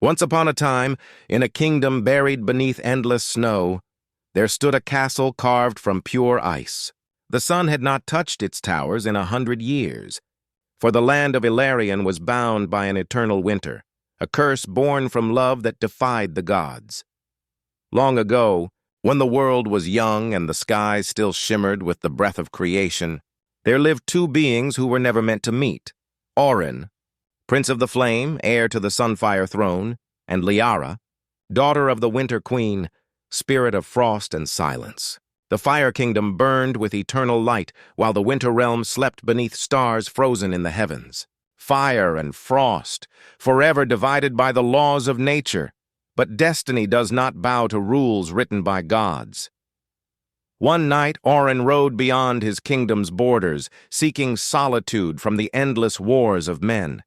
Once upon a time, in a kingdom buried beneath endless snow, there stood a castle carved from pure ice. The sun had not touched its towers in 100 years, for the land of Ilarion was bound by an eternal winter, a curse born from love that defied the gods. Long ago, when the world was young and the skies still shimmered with the breath of creation, there lived two beings who were never meant to meet: Orin, Prince of the Flame, heir to the Sunfire throne, and Liara, daughter of the Winter Queen, spirit of frost and silence. The Fire Kingdom burned with eternal light, while the Winter Realm slept beneath stars frozen in the heavens. Fire and frost, forever divided by the laws of nature, but destiny does not bow to rules written by gods. One night, Orin rode beyond his kingdom's borders, seeking solitude from the endless wars of men.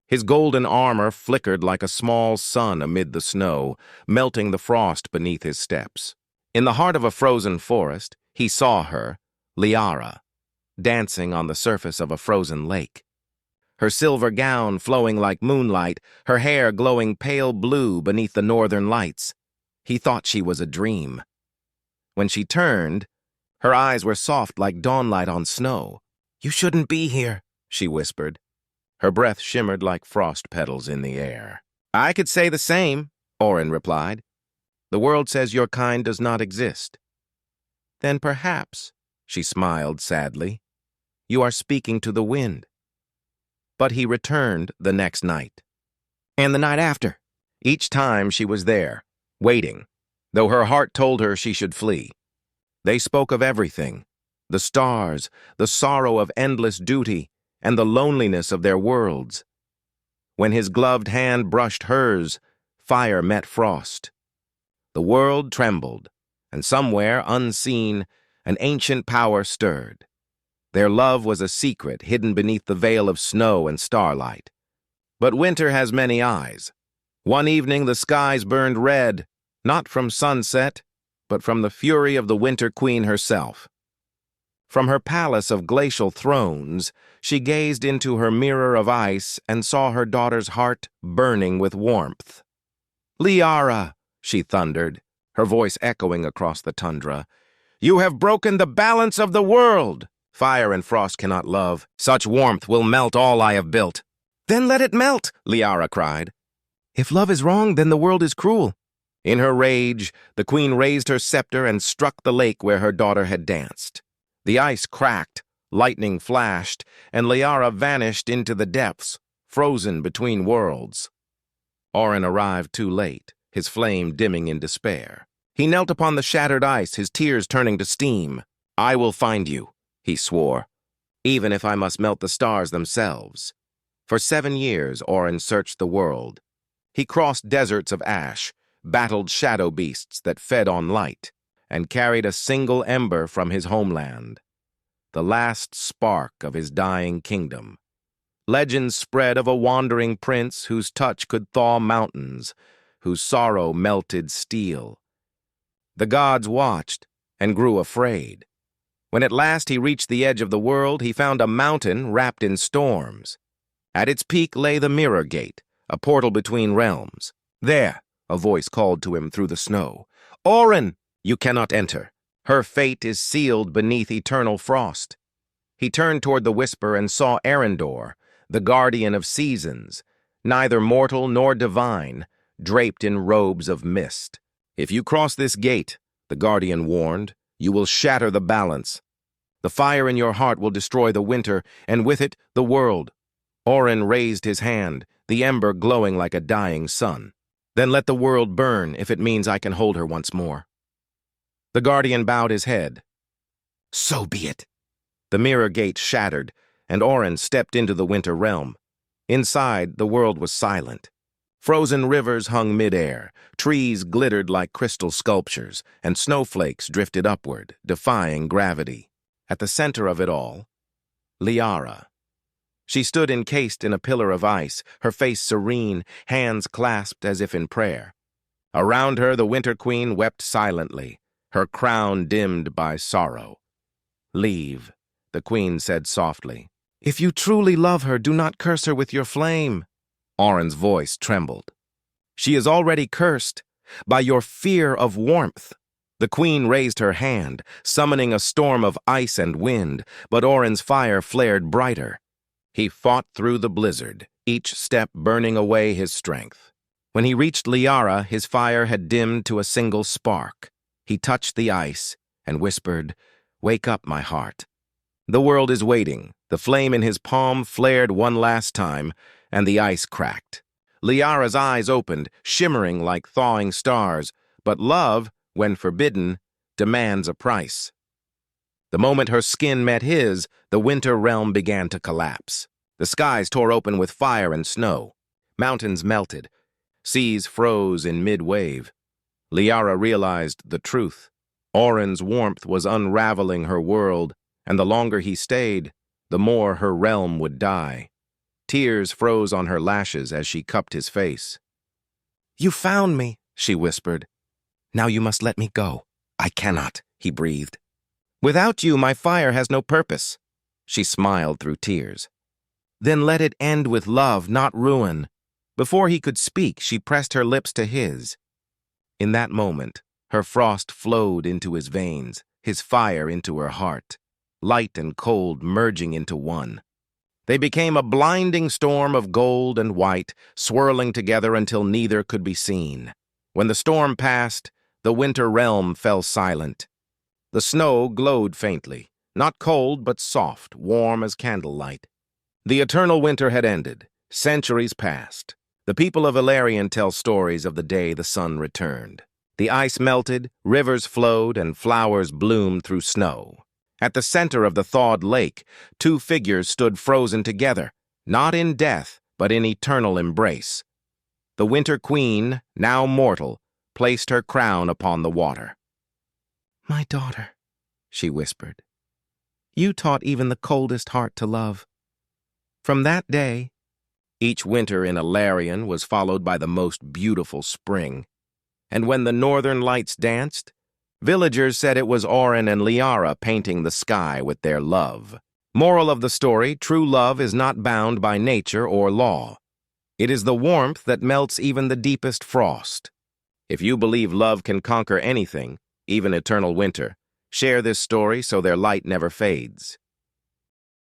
His golden armor flickered like a small sun amid the snow, melting the frost beneath his steps. In the heart of a frozen forest, he saw her, Liara, dancing on the surface of a frozen lake. Her silver gown flowing like moonlight, her hair glowing pale blue beneath the northern lights. He thought she was a dream. When she turned, her eyes were soft like dawnlight on snow. "You shouldn't be here," she whispered. Her breath shimmered like frost petals in the air. "I could say the same," Orin replied. "The world says your kind does not exist." "Then perhaps," she smiled sadly, "you are speaking to the wind." But he returned the next night. And the night after. Each time she was there, waiting, though her heart told her she should flee. They spoke of everything: the stars, the sorrow of endless duty, and the loneliness of their worlds. When his gloved hand brushed hers, fire met frost. The world trembled, and somewhere, unseen, an ancient power stirred. Their love was a secret hidden beneath the veil of snow and starlight. But winter has many eyes. One evening the skies burned red, not from sunset, but from the fury of the Winter Queen herself. From her palace of glacial thrones, she gazed into her mirror of ice and saw her daughter's heart burning with warmth. "Liara," she thundered, her voice echoing across the tundra, "you have broken the balance of the world! Fire and frost cannot love. Such warmth will melt all I have built." "Then let it melt," Liara cried. "If love is wrong, then the world is cruel." In her rage, the queen raised her scepter and struck the lake where her daughter had danced. The ice cracked, lightning flashed, and Liara vanished into the depths, frozen between worlds. Orin arrived too late, his flame dimming in despair. He knelt upon the shattered ice, his tears turning to steam. "I will find you," he swore, "even if I must melt the stars themselves." For 7 years, Orin searched the world. He crossed deserts of ash, battled shadow beasts that fed on light, and carried a single ember from his homeland, the last spark of his dying kingdom. Legends spread of a wandering prince whose touch could thaw mountains, whose sorrow melted steel. The gods watched and grew afraid. When at last he reached the edge of the world, he found a mountain wrapped in storms. At its peak lay the Mirror Gate, a portal between realms. "There," a voice called to him through the snow. "Orin, you cannot enter. Her fate is sealed beneath eternal frost." He turned toward the whisper and saw Arendor, the guardian of seasons, neither mortal nor divine, draped in robes of mist. "If you cross this gate," the guardian warned, "you will shatter the balance. The fire in your heart will destroy the winter, and with it, the world." Orin raised his hand, the ember glowing like a dying sun. "Then let the world burn if it means I can hold her once more." The guardian bowed his head. "So be it." The mirror gate shattered, and Orin stepped into the winter realm. Inside, the world was silent. Frozen rivers hung midair, trees glittered like crystal sculptures, and snowflakes drifted upward, defying gravity. At the center of it all, Liara. She stood encased in a pillar of ice, her face serene, hands clasped as if in prayer. Around her, the Winter Queen wept silently, her crown dimmed by sorrow. "Leave," the queen said softly. "If you truly love her, do not curse her with your flame." Orin's voice trembled. She is already cursed by your fear of warmth." The queen raised her hand, summoning a storm of ice and wind, but Orin's fire flared brighter. He fought through the blizzard, each step burning away his strength. When he reached Liara, his fire had dimmed to a single spark. He touched the ice and whispered, "Wake up, my heart." The world is waiting. The flame in his palm flared one last time, and the ice cracked. Liara's eyes opened, shimmering like thawing stars, but love, when forbidden, demands a price. The moment her skin met his, the winter realm began to collapse. The skies tore open with fire and snow. Mountains melted. Seas froze in mid-wave. Liara realized the truth. Orin's warmth was unraveling her world, and the longer he stayed, the more her realm would die. Tears froze on her lashes as she cupped his face. "You found me," she whispered. "Now you must let me go." "I cannot," he breathed. "Without you, my fire has no purpose." She smiled through tears. "Then let it end with love, not ruin." Before he could speak, she pressed her lips to his. In that moment, her frost flowed into his veins, his fire into her heart, light and cold merging into one. They became a blinding storm of gold and white, swirling together until neither could be seen. When the storm passed, the winter realm fell silent. The snow glowed faintly, not cold but soft, warm as candlelight. The eternal winter had ended. Centuries passed. The people of Ilarion tell stories of the day the sun returned. The ice melted, rivers flowed, and flowers bloomed through snow. At the center of the thawed lake, two figures stood frozen together, not in death, but in eternal embrace. The Winter Queen, now mortal, placed her crown upon the water. "My daughter," she whispered, "you taught even the coldest heart to love." From that day, each winter in Ilarion was followed by the most beautiful spring. And when the northern lights danced, villagers said it was Orin and Liara painting the sky with their love. Moral of the story, true love is not bound by nature or law. It is the warmth that melts even the deepest frost. If you believe love can conquer anything, even eternal winter, share this story so their light never fades.